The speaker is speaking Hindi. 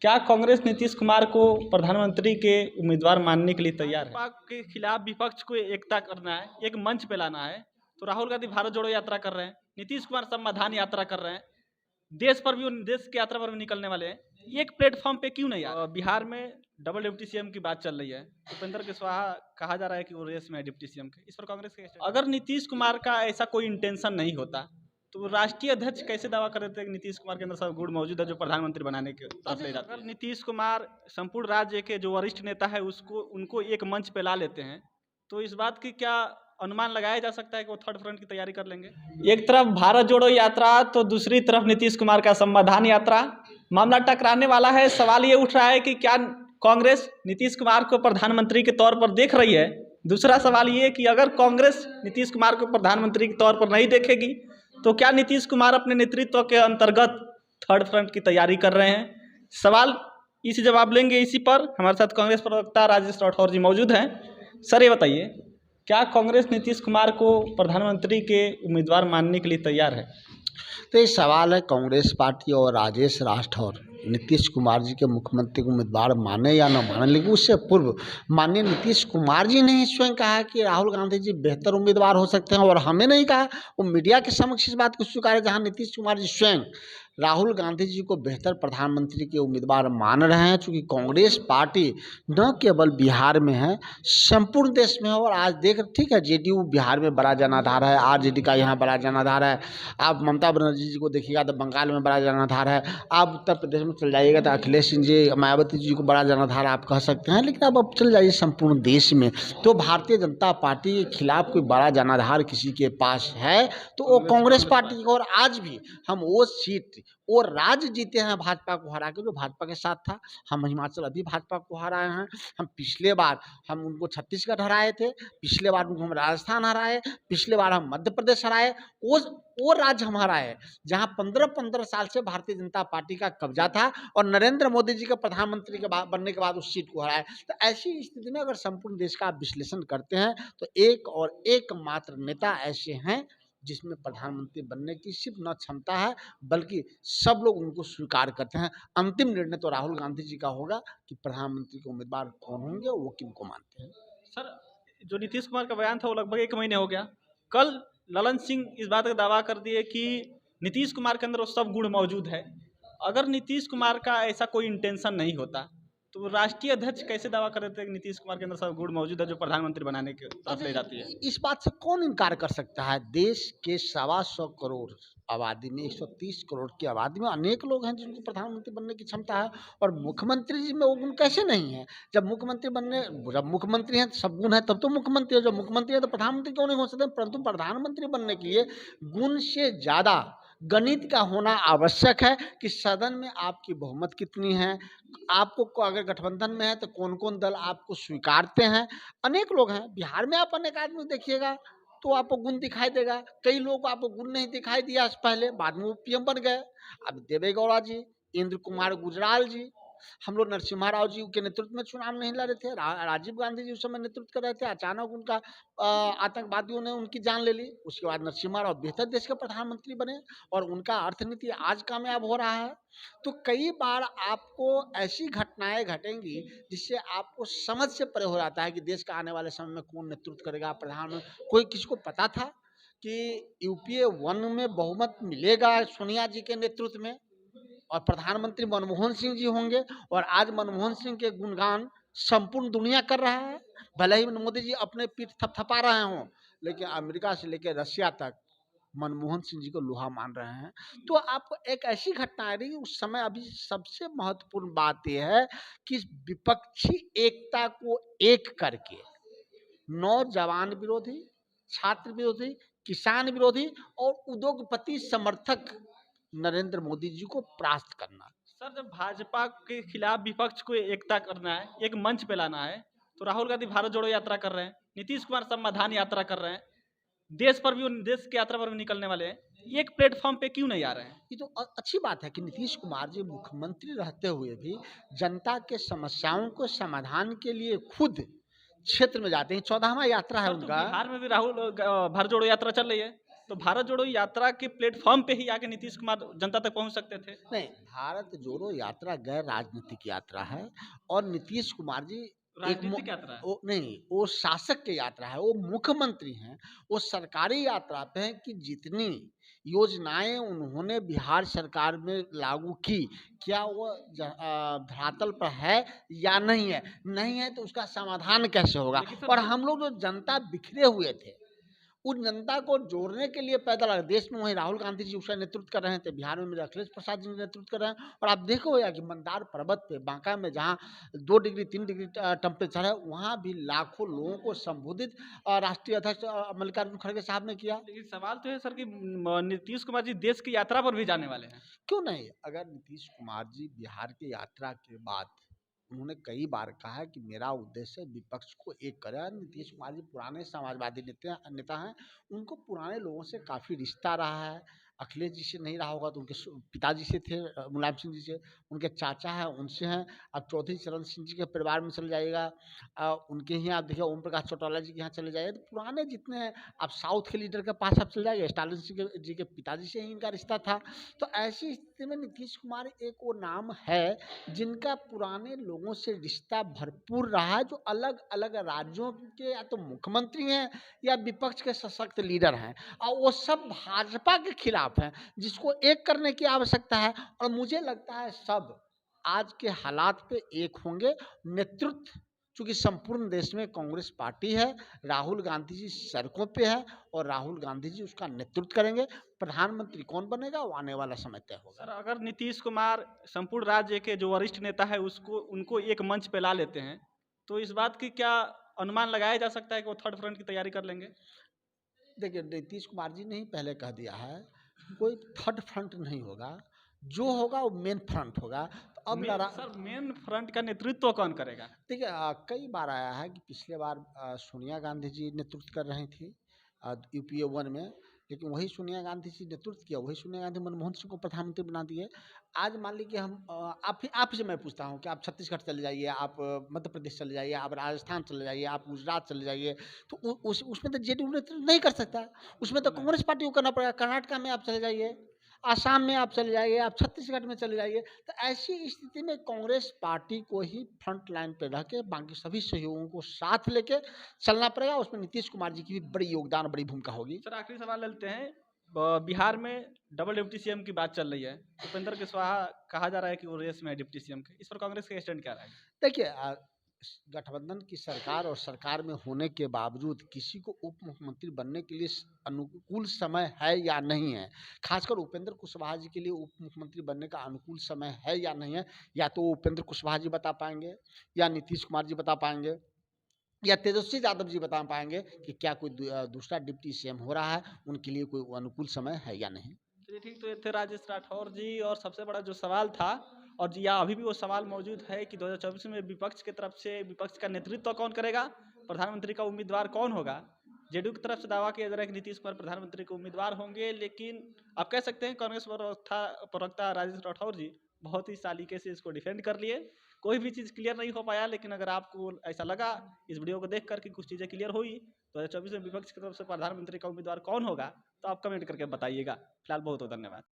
क्या कांग्रेस नीतीश कुमार को प्रधानमंत्री के उम्मीदवार मानने के लिए तैयार है? भाजपा के खिलाफ विपक्ष को एकता करना है, एक मंच पे लाना है। तो राहुल गांधी भारत जोड़ो यात्रा कर रहे हैं, नीतीश कुमार समाधान यात्रा कर रहे हैं, देश की यात्रा पर भी निकलने वाले हैं। एक प्लेटफॉर्म पे क्यों नहीं आ रहे? बिहार में डबल डिप्टी सीएम की बात चल रही है, उपेंद्र कुशवाहा कहा जा रहा है कि वो रेस में है डिप्टी सीएम के। इस पर कांग्रेस के अगर नीतीश कुमार का ऐसा कोई इंटेंशन नहीं होता तो राष्ट्रीय अध्यक्ष कैसे दावा कर रहे थे कि नीतीश कुमार के अंदर सब गुण मौजूद है जो प्रधानमंत्री बनाने के तरफ ले जाते हैं? अगर नीतीश कुमार संपूर्ण राज्य के जो वरिष्ठ नेता है उसको उनको एक मंच पे ला लेते हैं तो इस बात की क्या अनुमान लगाया जा सकता है कि वो थर्ड फ्रंट की तैयारी कर लेंगे? एक तरफ भारत जोड़ो यात्रा तो दूसरी तरफ नीतीश कुमार का समाधान यात्रा, मामला टकराने वाला है। सवाल ये उठ रहा है कि क्या कांग्रेस नीतीश कुमार को प्रधानमंत्री के तौर पर देख रही है? दूसरा सवाल ये कि अगर कांग्रेस नीतीश कुमार को प्रधानमंत्री के तौर पर नहीं देखेगी तो क्या नीतीश कुमार अपने नेतृत्व के अंतर्गत थर्ड फ्रंट की तैयारी कर रहे हैं? सवाल इसी जवाब लेंगे इसी पर। हमारे साथ कांग्रेस प्रवक्ता राजेश राठौर जी मौजूद हैं। सर ये बताइए, क्या कांग्रेस नीतीश कुमार को प्रधानमंत्री के उम्मीदवार मानने के लिए तैयार है? तो ये सवाल है कांग्रेस पार्टी और राजेश राठौर नीतीश कुमार जी के मुख्यमंत्री को उम्मीदवार माने या न माने, लेकिन उससे पूर्व माननीय नीतीश कुमार जी ने ही स्वयं कहा कि राहुल गांधी जी बेहतर उम्मीदवार हो सकते हैं, और हमें नहीं कहा, वो मीडिया के समक्ष इस बात को स्वीकार है, जहां नीतीश कुमार जी स्वयं राहुल गांधी जी को बेहतर प्रधानमंत्री के उम्मीदवार मान रहे हैं। चूँकि कांग्रेस पार्टी न केवल बिहार में है, संपूर्ण देश में है। और आज देख, ठीक है, जेडीयू बिहार में बड़ा जनाधार है, आरजेडी का यहाँ बड़ा जनाधार है। आप ममता बनर्जी जी को देखिएगा तो बंगाल में बड़ा जनाधार है। आप उत्तर प्रदेश में चल जाइएगा तो अखिलेश सिंह जी, मायावती जी को बड़ा जनाधार आप कह सकते हैं। लेकिन अब चल जाइए संपूर्ण देश में, तो भारतीय जनता पार्टी के खिलाफ कोई बड़ा जनाधार किसी के पास है तो वो कांग्रेस पार्टी। और आज भी हम वो सीट, वो राज्य जीते हैं भाजपा को हरा के, जो भाजपा के साथ था। हम हिमाचल अभी भाजपा को हराए हैं। हम पिछले बार हम उनको छत्तीसगढ़ हराए थे, पिछले बार उनको हम राजस्थान हराए, पिछले बार हम मध्य प्रदेश हराए। वो राज्य हमारा है जहां 15-15 साल से भारतीय जनता पार्टी का कब्जा था, और नरेंद्र मोदी जी का प्रधानमंत्री के बाद बनने के बाद उस सीट को हराए। तो ऐसी स्थिति में अगर संपूर्ण देश का आप विश्लेषण करते हैं तो एक और एकमात्र नेता ऐसे हैं जिसमें प्रधानमंत्री बनने की सिर्फ न क्षमता है, बल्कि सब लोग उनको स्वीकार करते हैं। अंतिम निर्णय तो राहुल गांधी जी का होगा कि प्रधानमंत्री के उम्मीदवार कौन होंगे, वो किनको मानते हैं। सर, जो नीतीश कुमार का बयान था वो लगभग 1 महीने हो गया। कल ललन सिंह इस बात का दावा कर दिए कि नीतीश कुमार के अंदर वो सब गुण मौजूद है। अगर नीतीश कुमार का ऐसा कोई इंटेंशन नहीं होता तो राष्ट्रीय अध्यक्ष कैसे दावा कर रहे थे कि नीतीश कुमार के अंदर सब गुण मौजूद है जो प्रधानमंत्री बनाने की तरफ ले जाती है? इस बात से कौन इनकार कर सकता है? देश के 125 करोड़ आबादी में, 130 करोड़ की आबादी में अनेक लोग हैं जिनको प्रधानमंत्री बनने की क्षमता है, और मुख्यमंत्री जी में वो गुण कैसे नहीं है? जब मुख्यमंत्री हैं सब गुण है, तब तो मुख्यमंत्री है। जब मुख्यमंत्री है तो प्रधानमंत्री क्यों नहीं हो सकते? परंतु प्रधानमंत्री बनने के लिए गुण से ज़्यादा गणित का होना आवश्यक है कि सदन में आपकी बहुमत कितनी है, आपको अगर गठबंधन में है तो कौन कौन दल आपको स्वीकारते हैं। अनेक लोग हैं बिहार में, आप अनेक आदमी देखिएगा तो आपको गुण दिखाई देगा। कई लोगों को आपको गुण नहीं दिखाई दिया पहले, बाद में वो पीएम बन गए। अब देवेगौड़ा जी, इंद्र कुमार गुजराल जी, हम लोग नरसिम्हा राव जी के नेतृत्व में चुनाव नहीं लड़े थे, राजीव गांधी जी उस समय नेतृत्व कर रहे थे। अचानक उनका आतंकवादियों ने उनकी जान ले ली। उसके बाद नरसिम्हा राव बेहतर देश के प्रधानमंत्री बने, और उनका अर्थनीति आज कामयाब हो रहा है। तो कई बार आपको ऐसी घटनाएं घटेंगी जिससे आपको समझ से परे हो जाता है कि देश का आने वाले समय में कौन नेतृत्व करेगा, प्रधानमंत्री। कोई किसी को पता था कि यूपीए 1 में बहुमत मिलेगा सोनिया जी के नेतृत्व में, और प्रधानमंत्री मनमोहन सिंह जी होंगे? और आज मनमोहन सिंह के गुणगान संपूर्ण दुनिया कर रहा है। भले ही मोदी जी अपने पीठ थपथपा रहे हों, लेकिन अमेरिका से लेकर रशिया तक मनमोहन सिंह जी को लोहा मान रहे हैं। तो आपको एक ऐसी घटना आ रही उस समय। अभी सबसे महत्वपूर्ण बात यह है कि विपक्षी एकता को एक करके नौजवान विरोधी, छात्र विरोधी, किसान विरोधी और उद्योगपति समर्थक नरेंद्र मोदी जी को परास्त करना। सर, जब भाजपा के खिलाफ विपक्ष को एकता करना है, एक मंच पे लाना है, तो राहुल गांधी भारत जोड़ो यात्रा कर रहे हैं, नीतीश कुमार समाधान यात्रा कर रहे हैं, देश की यात्रा पर भी निकलने वाले हैं। एक प्लेटफॉर्म पे क्यों नहीं आ रहे हैं? ये तो अच्छी बात है कि नीतीश कुमार जी मुख्यमंत्री रहते हुए भी जनता के समस्याओं को समाधान के लिए खुद क्षेत्र में जाते हैं। 14वां यात्रा है तो उनका। बिहार में भी राहुल भारत जोड़ो यात्रा चल रही है, तो भारत जोड़ो यात्रा के प्लेटफॉर्म पे ही आके नीतीश कुमार जनता तक पहुंच सकते थे। नहीं, भारत जोड़ो यात्रा गैर राजनीतिक यात्रा है और नीतीश कुमार जी एक राजनीतिक यात्रा है। वो नहीं, वो शासक की यात्रा है, वो मुख्यमंत्री हैं, वो सरकारी यात्रा पे हैं कि जितनी योजनाएं उन्होंने बिहार सरकार में लागू की, क्या वो धरातल पर है या नहीं है? नहीं है तो उसका समाधान कैसे होगा? लेकिन सर और हम लोग जो जनता बिखरे हुए थे, उन जनता को जोड़ने के लिए पैदल आए। देश में वहीं राहुल गांधी जी उसका नेतृत्व कर रहे थे, बिहार में मेरे अखिलेश प्रसाद जी नेतृत्व कर रहे हैं और आप देखोगे कि मंदार पर्वत पे बांका में जहाँ 2 डिग्री 3 डिग्री टेम्परेचर है, वहाँ भी लाखों लोगों को संबोधित राष्ट्रीय अध्यक्ष मल्लिकार्जुन खड़गे साहब ने किया। लेकिन सवाल तो है सर कि नीतीश कुमार जी देश की यात्रा पर भी जाने वाले हैं। क्यों नहीं? अगर नीतीश कुमार जी बिहार की यात्रा के बाद उन्होंने कई बार कहा है कि मेरा उद्देश्य विपक्ष को एक करें। नीतीश कुमार जी पुराने समाजवादी नेता हैं, उनको पुराने लोगों से काफ़ी रिश्ता रहा है। अखिलेश जी से नहीं रहा होगा तो उनके पिताजी से थे, मुलायम सिंह जी से, उनके चाचा हैं उनसे हैं। अब चौधरी चरण सिंह जी के परिवार में चले जाइएगा, उनके ही आप देखिए ओम प्रकाश चौटाला जी के यहाँ चले जाइए, तो पुराने जितने हैं, आप साउथ के लीडर के पास आप चले जाइए, स्टालिन जी के पिताजी से ही इनका रिश्ता था। तो ऐसी स्थिति में नीतीश कुमार एक वो नाम है जिनका पुराने लोगों से रिश्ता भरपूर रहा है, जो अलग अलग राज्यों के या तो मुख्यमंत्री हैं या विपक्ष के सशक्त लीडर हैं और वो सब भाजपा के खिलाफ हैं, जिसको एक करने की आवश्यकता है। और मुझे लगता है सब आज के हालात पे एक होंगे। नेतृत्व चूंकि संपूर्ण देश में कांग्रेस पार्टी है, राहुल गांधी जी सड़कों पे है और राहुल गांधी जी उसका नेतृत्व करेंगे। प्रधानमंत्री कौन बनेगा वो आने वाला समय तय होगा। सर अगर नीतीश कुमार संपूर्ण राज्य के जो वरिष्ठ नेता है उसको उनको एक मंच पे ला लेते हैं, तो इस बात की क्या अनुमान लगाया जा सकता है कि वो थर्ड फ्रंट की तैयारी कर लेंगे? देखिए, नीतीश कुमार जी ने ही पहले कह दिया है, कोई थर्ड फ्रंट नहीं होगा, जो होगा वो मेन फ्रंट होगा। तो अब सर मेन फ्रंट का नेतृत्व कौन करेगा? देखिए, कई बार आया है कि पिछले बार सोनिया गांधी जी नेतृत्व कर रही थी यूपीए 1 में, लेकिन वही सोनिया गांधी जी नेतृत्व किया, वही सोनिया गांधी मनमोहन सिंह को प्रधानमंत्री बना दिए। आज मान लीजिए हम आप ही से मैं पूछता हूँ कि आप छत्तीसगढ़ चले जाइए, आप मध्य प्रदेश चले जाइए, आप राजस्थान चले जाइए, आप गुजरात चले जाइए, तो उसमें तो जेडीयू नेतृत्व नहीं कर सकता, उसमें तो कांग्रेस पार्टी को करना पड़ेगा। कर्नाटक में आप चले जाइए, आसाम में आप चले जाइए, आप छत्तीसगढ़ में चले जाइए, तो ऐसी स्थिति में कांग्रेस पार्टी को ही फ्रंट लाइन पे रह के बाकी सभी सहयोगों को साथ लेके चलना पड़ेगा। उसमें नीतीश कुमार जी की भी बड़ी योगदान, बड़ी भूमिका होगी। सर आखिरी सवाल ले लेते हैं। बिहार में डबल डिप्टी सीएम की बात चल रही है, उपेंद्र कुशवाहा कहा जा रहा है कि वो रेस में है डिप्टी सीएम के, इस पर कांग्रेस का स्टैंड क्या रहेगा? देखिए, गठबंधन की सरकार और सरकार में होने के बावजूद किसी को उप मुख्यमंत्री बनने के लिए अनुकूल समय है या नहीं है, खासकर उपेंद्र कुशवाहा जी के लिए उप मुख्यमंत्री बनने का अनुकूल समय है या नहीं है, या तो उपेंद्र कुशवाहा जी बता पाएंगे, या नीतीश कुमार जी बता पाएंगे, या तेजस्वी यादव जी बता पाएंगे कि क्या कोई दूसरा डिप्टी सीएम हो रहा है, उनके लिए कोई अनुकूल समय है या नहीं। चलिए ठीक, तो ये थे राजेश राठौर जी। और सबसे बड़ा जो सवाल था, और जी या अभी भी वो सवाल मौजूद है कि 2024 में विपक्ष की तरफ से विपक्ष का नेतृत्व कौन करेगा, प्रधानमंत्री का उम्मीदवार कौन होगा। जेडीयू की तरफ से दावा किया जा रहा है कि नीतीश कुमार प्रधानमंत्री के उम्मीदवार होंगे, लेकिन आप कह सकते हैं कांग्रेस प्रवक्ता राजेश राठौर जी बहुत ही सालीके से इसको डिफेंड कर लिए। कोई भी चीज़ क्लियर नहीं हो पाया, लेकिन अगर आपको ऐसा लगा इस वीडियो को देख कर कि कुछ चीज़ें क्लियर हुई 2024 में विपक्ष की तरफ से प्रधानमंत्री का उम्मीदवार कौन होगा, तो आप कमेंट करके बताइएगा। फिलहाल बहुत बहुत धन्यवाद।